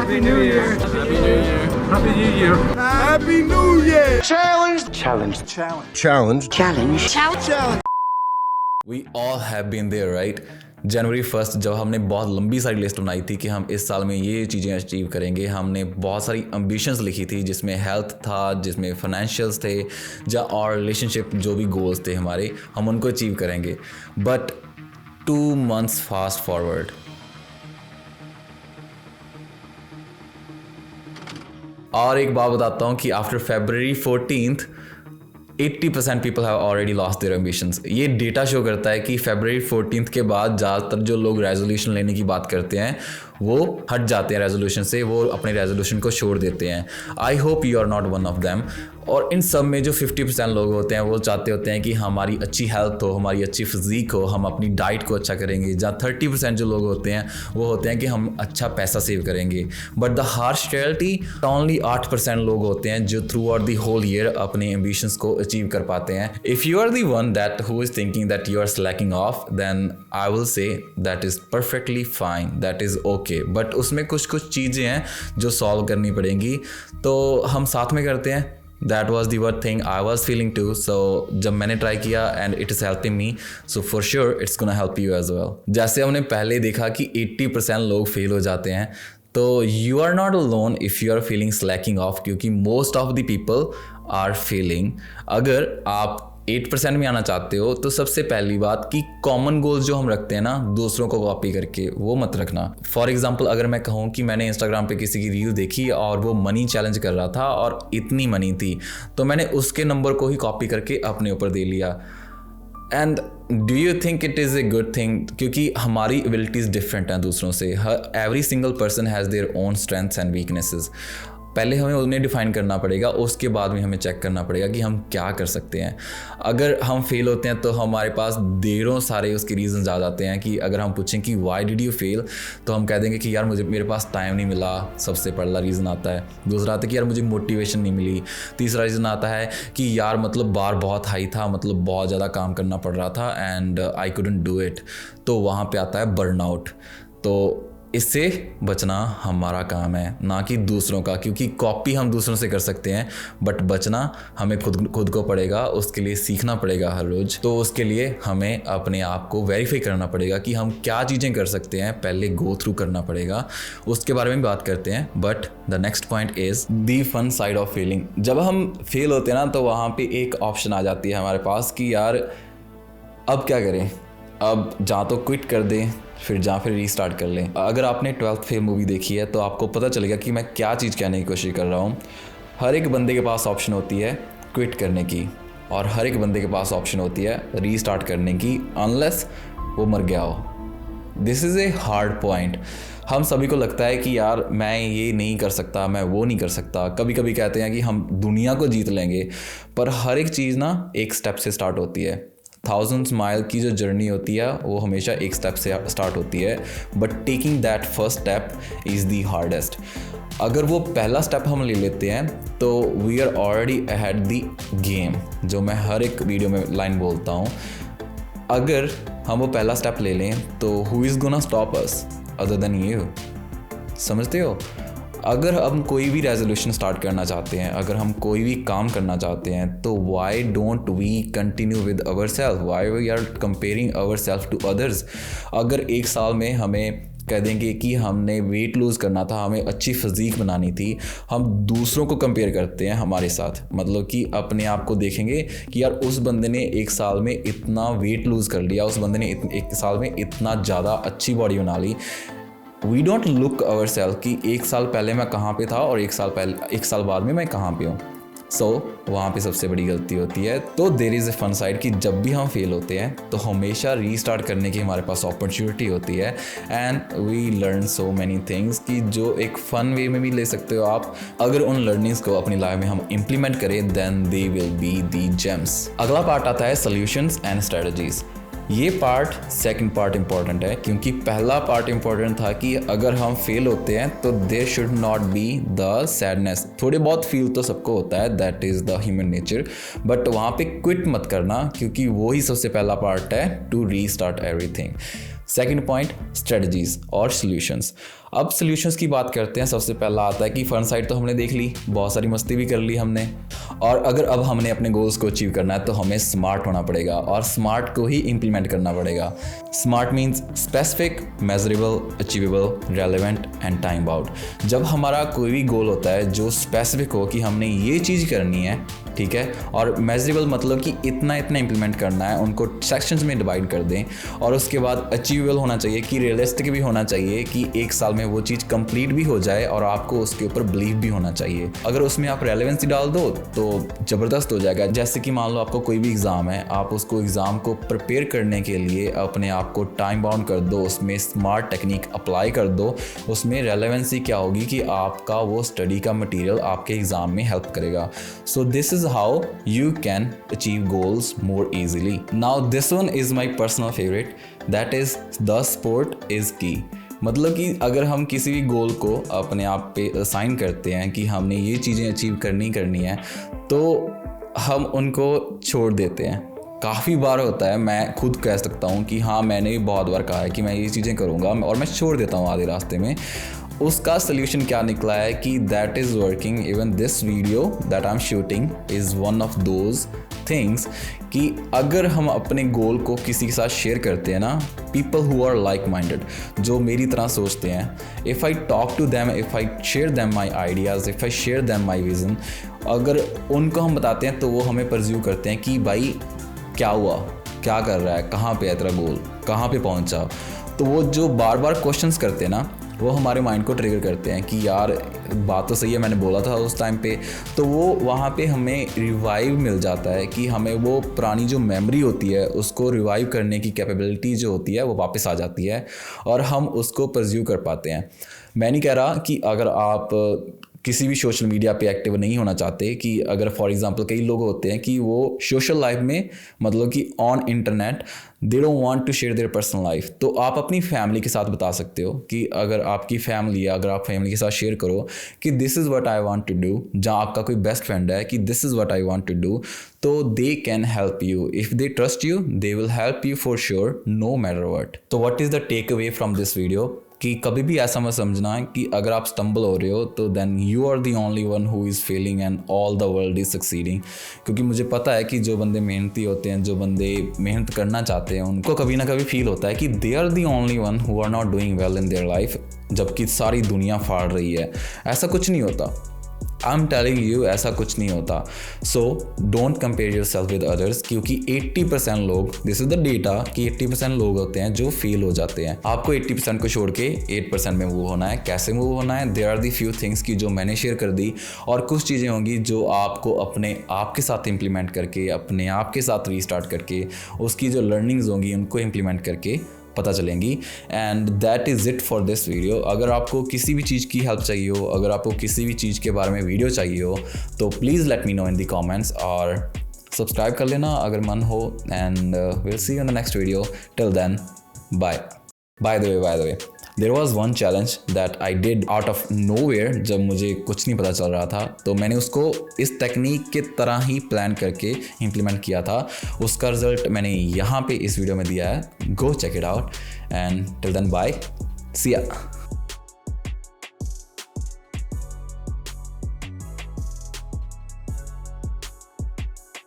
Happy New Year. Happy New Year. Happy New Year. Happy New Year! Challenge. We all have been there, right? जनवरी 1 जब हमने बहुत लंबी सारी list बनाई थी कि हम इस साल में ये चीज़ें अचीव करेंगे, हमने बहुत सारी एम्बिशंस लिखी थी जिसमें हेल्थ था, जिसमें फाइनेंशियल्स थे, और रिलेशनशिप जो भी गोल्स थे हमारे, हम उनको अचीव करेंगे. बट 2 months फास्ट फॉरवर्ड, और एक बात बताता हूँ कि after February 14th 80% people have already lost their ambitions. ये डेटा शो करता है कि February 14th के बाद ज़्यादातर जो लोग रेजोल्यूशन लेने की बात करते हैं वो हट जाते हैं रेजोल्यूशन से, वो अपने रेजोल्यूशन को छोड़ देते हैं. I hope you are not one of them. और इन सब में जो 50% लोग होते हैं वो चाहते होते हैं कि हमारी अच्छी हेल्थ हो, हमारी अच्छी फिजिक हो, हम अपनी डाइट को अच्छा करेंगे. जहाँ 30% जो लोग होते हैं वो होते हैं कि हम अच्छा पैसा सेव करेंगे. But the harsh reality, only 8% लोग होते हैं जो throughout the whole year अपने एम्बिशंस को अचीव कर पाते हैं. If you are the one that who is thinking that you are slacking off, then I will say that is perfectly fine, that is okay. But उसमें कुछ चीज़ें हैं जो सॉल्व करनी पड़ेंगी, तो हम साथ में करते हैं. That was the one thing I was feeling too. So जब मैंने ट्राई किया and it is helping me, so for sure it's gonna help you as well. जैसे हमने पहले देखा कि 80% लोग फेल हो जाते हैं, तो you are not alone if you are feeling slacking off, क्योंकि most of the people are failing. अगर आप 8% में आना चाहते हो तो सबसे पहली बात कि कॉमन गोल्स जो हम रखते हैं ना दूसरों को कॉपी करके, वो मत रखना. फॉर एग्जांपल अगर मैं कहूँ कि मैंने इंस्टाग्राम पे किसी की रील देखी और वो मनी चैलेंज कर रहा था और इतनी मनी थी, तो मैंने उसके नंबर को ही कॉपी करके अपने ऊपर दे लिया. And do you think it is a good thing? क्योंकि हमारी एबिलिटीज़ डिफरेंट हैं दूसरों से. Every single person has their own strengths and weaknesses. पहले हमें उन्हें डिफ़ाइन करना पड़ेगा, उसके बाद में हमें चेक करना पड़ेगा कि हम क्या कर सकते हैं. अगर हम फेल होते हैं तो हमारे पास ढेरों सारे उसके रीज़न्स आ जाते हैं. कि अगर हम पूछें कि वाई डिड यू फेल, तो हम कह देंगे कि यार मेरे पास टाइम नहीं मिला, सबसे पहला रीज़न आता है. दूसरा आता है कि यार मुझे मोटिवेशन नहीं मिली. तीसरा रीज़न आता है कि यार मतलब बार बहुत हाई था, मतलब बहुत ज़्यादा काम करना पड़ रहा था and I couldn't do it. तो वहाँ पे आता है बर्नआउट. तो इससे बचना हमारा काम है, ना कि दूसरों का, क्योंकि कॉपी हम दूसरों से कर सकते हैं बट बचना हमें खुद को पड़ेगा. उसके लिए सीखना पड़ेगा हर रोज़. तो उसके लिए हमें अपने आप को वेरीफाई करना पड़ेगा कि हम क्या चीज़ें कर सकते हैं, पहले गो थ्रू करना पड़ेगा. उसके बारे में बात करते हैं. But the next point is the fun side of failing. जब हम फेल होते हैं ना तो वहाँ पर एक ऑप्शन आ जाती है हमारे पास कि यार अब क्या करें. अब जहाँ तो क्विट कर दें, फिर रीस्टार्ट कर लें. अगर आपने 12th फेल मूवी देखी है तो आपको पता चलेगा कि मैं क्या चीज़ कहने की कोशिश कर रहा हूँ. हर एक बंदे के पास ऑप्शन होती है क्विट करने की, और हर एक बंदे के पास ऑप्शन होती है रीस्टार्ट करने की, अनलेस वो मर गया हो. This is a hard point. हम सभी को लगता है कि यार मैं ये नहीं कर सकता, मैं वो नहीं कर सकता. कभी कभी कहते हैं कि हम दुनिया को जीत लेंगे, पर हर एक चीज़ ना एक स्टेप से स्टार्ट होती है. 1000 माइल की जो जर्नी होती है वो हमेशा एक स्टेप से स्टार्ट होती है, but taking that first step is the hardest. अगर वो पहला स्टेप हम ले लेते हैं तो we are already ahead the game, जो मैं हर एक वीडियो में लाइन बोलता हूँ. अगर हम वो पहला स्टेप ले लें तो who is gonna stop us other than you. समझते हो? अगर हम कोई भी रेजोल्यूशन स्टार्ट करना चाहते हैं, अगर हम कोई भी काम करना चाहते हैं, तो why don't we continue with our self, why we are comparing our self to others. अगर एक साल में हमें कह देंगे कि हमने वेट लूज़ करना था, हमें अच्छी फिजीक बनानी थी, हम दूसरों को कंपेयर करते हैं हमारे साथ, मतलब कि अपने आप को देखेंगे कि यार उस बंदे ने एक साल में इतना वेट लूज़ कर लिया, उस बंदे ने एक साल में इतना ज़्यादा अच्छी बॉडी बना ली. We don't look our self कि एक साल पहले मैं कहाँ पे था और एक साल बाद में मैं कहाँ पे हूँ. सो वहाँ पे सबसे बड़ी गलती होती है. तो there is a fun side कि जब भी हम फेल होते हैं तो हमेशा रीस्टार्ट करने की हमारे पास अपॉर्चुनिटी होती है. And we learn so many things कि जो एक फ़न वे में भी ले सकते हो आप. अगर उन लर्निंग्स को अपनी लाइफ में हम इम्प्लीमेंट करें then they will be the gems. अगला पार्ट आता है सॉल्यूशंस एंड स्ट्रेटजीज़. ये सेकंड पार्ट इम्पॉर्टेंट है, क्योंकि पहला पार्ट इम्पॉर्टेंट था कि अगर हम फेल होते हैं तो there should not be the sadness. थोड़े बहुत फील तो सबको होता है, that is the human nature, but वहाँ पे क्विट मत करना, क्योंकि वो ही सबसे पहला पार्ट है to restart everything. Second point, strategies और सॉल्यूशंस. अब सॉल्यूशंस की बात करते हैं। सबसे पहला आता है कि फन साइड तो हमने देख ली, बहुत सारी मस्ती भी कर ली हमने, और अगर अब हमने अपने गोल्स को अचीव करना है तो हमें स्मार्ट होना पड़ेगा और स्मार्ट को ही इम्प्लीमेंट करना पड़ेगा। Smart means specific, measurable, achievable, relevant and time bound. जब हमारा कोई भी गोल होता है जो स्पेसिफिक हो कि हमने ये चीज़ करनी है, ठीक है, और मेजरेबल मतलब कि इतना इतना इम्प्लीमेंट करना है, उनको सेक्शंस में डिवाइड कर दें, और उसके बाद अचीवेबल होना चाहिए कि रियलिस्टिक भी होना चाहिए कि एक साल में वो चीज़ कंप्लीट भी हो जाए और आपको उसके ऊपर बिलीव भी होना चाहिए। अगर उसमें आप रेलेवेंसी डाल दो तो ज़बरदस्त हो जाएगा। जैसे कि मान लो आपको कोई भी एग्ज़ाम है, आप उसको एग्ज़ाम को प्रिपेयर करने के लिए अपने आप को टाइम बाउंड कर दो, उसमें स्मार्ट टेक्निक अप्लाई कर दो। उसमें रेलेवेंसी क्या होगी कि आपका वो स्टडी का मटेरियल आपके एग्ज़ाम में हेल्प करेगा। So this is how you can achieve goals more easily. Now this one is my personal favorite, that is the sport is key. मतलब कि अगर हम किसी भी गोल को अपने आप पे असाइन करते हैं कि हमने ये चीज़ें अचीव करनी है, तो हम उनको छोड़ देते हैं। काफ़ी बार होता है, मैं खुद कह सकता हूँ कि हाँ, मैंने भी बहुत बार कहा है कि मैं ये चीज़ें करूँगा और मैं छोड़ देता हूँ आधे रास्ते में। उसका सल्यूशन क्या निकला है कि that is working. Even this video that I am shooting is one of those things कि अगर हम अपने गोल को किसी के साथ शेयर करते हैं ना, people who are like minded, जो मेरी तरह सोचते हैं, if I talk to them, if I share them my ideas, if I share them my vision, अगर उनको हम बताते हैं तो वो हमें परस्यू करते हैं कि भाई क्या हुआ, क्या कर रहा है, कहाँ पे है तेरा गोल, कहाँ पे पहुँचा। तो वो जो बार बार क्वेश्चंस करते हैं ना, वो हमारे माइंड को ट्रिगर करते हैं कि यार बात तो सही है, मैंने बोला था उस टाइम पे। तो वो वहाँ पे हमें रिवाइव मिल जाता है कि हमें वो पुरानी जो मेमोरी होती है उसको रिवाइव करने की कैपेबिलिटी जो होती है वो वापस आ जाती है और हम उसको परस्यू कर पाते हैं। मैं नहीं कह रहा कि अगर आप किसी भी सोशल मीडिया पे एक्टिव नहीं होना चाहते, कि अगर फॉर एग्जांपल कई लोग होते हैं कि वो सोशल लाइफ में मतलब कि on internet they don't want to share their personal life, तो आप अपनी फैमिली के साथ बता सकते हो कि अगर आपकी फैमिली है, अगर आप फैमिली के साथ शेयर करो कि this is what I want to do, जहाँ आपका कोई बेस्ट फ्रेंड है कि this is what I want to do, तो they can help you. If they trust you they will help you for sure, no matter what. तो what is the take away from this video कि कभी भी ऐसा मत समझना है कि अगर आप स्टम्बल हो रहे हो तो then you are the only one who is failing and all the world is succeeding. क्योंकि मुझे पता है कि जो बंदे मेहनती होते हैं, जो बंदे मेहनत करना चाहते हैं, उनको कभी ना कभी फील होता है कि they are the only one who are not doing well in their life, जबकि सारी दुनिया फाड़ रही है। ऐसा कुछ नहीं होता, आई एम टेलिंग यू, ऐसा कुछ नहीं होता। So don't compare your self with others, क्योंकि 80% लोग, दिस इज द डेटा, कि 80% लोग होते हैं जो फेल हो जाते हैं। आपको 80% को छोड़ के 8% में मूव होना है। कैसे मूव होना है? There are the few things की जो मैंने शेयर कर दी, और कुछ चीज़ें होंगी जो आपको अपने आप के साथ इम्प्लीमेंट करके, अपने आप के साथ रीस्टार्ट करके, उसकी जो लर्निंग्स होंगी उनको इम्प्लीमेंट करके पता चलेंगी। And that is it for this video. अगर आपको किसी भी चीज़ की हेल्प चाहिए हो, अगर आपको किसी भी चीज़ के बारे में वीडियो चाहिए हो, तो please let me know in the comments, और सब्सक्राइब कर लेना अगर मन हो। And will see you in the next video. Till then, bye. Bye the way, there was one challenge that I did out of nowhere. जब मुझे कुछ नहीं पता चल रहा था तो मैंने उसको इस टेक्निक के तरह ही प्लान करके इम्प्लीमेंट किया था। उसका रिजल्ट मैंने यहाँ पे इस वीडियो में दिया है। Go check it out and till then bye, see या।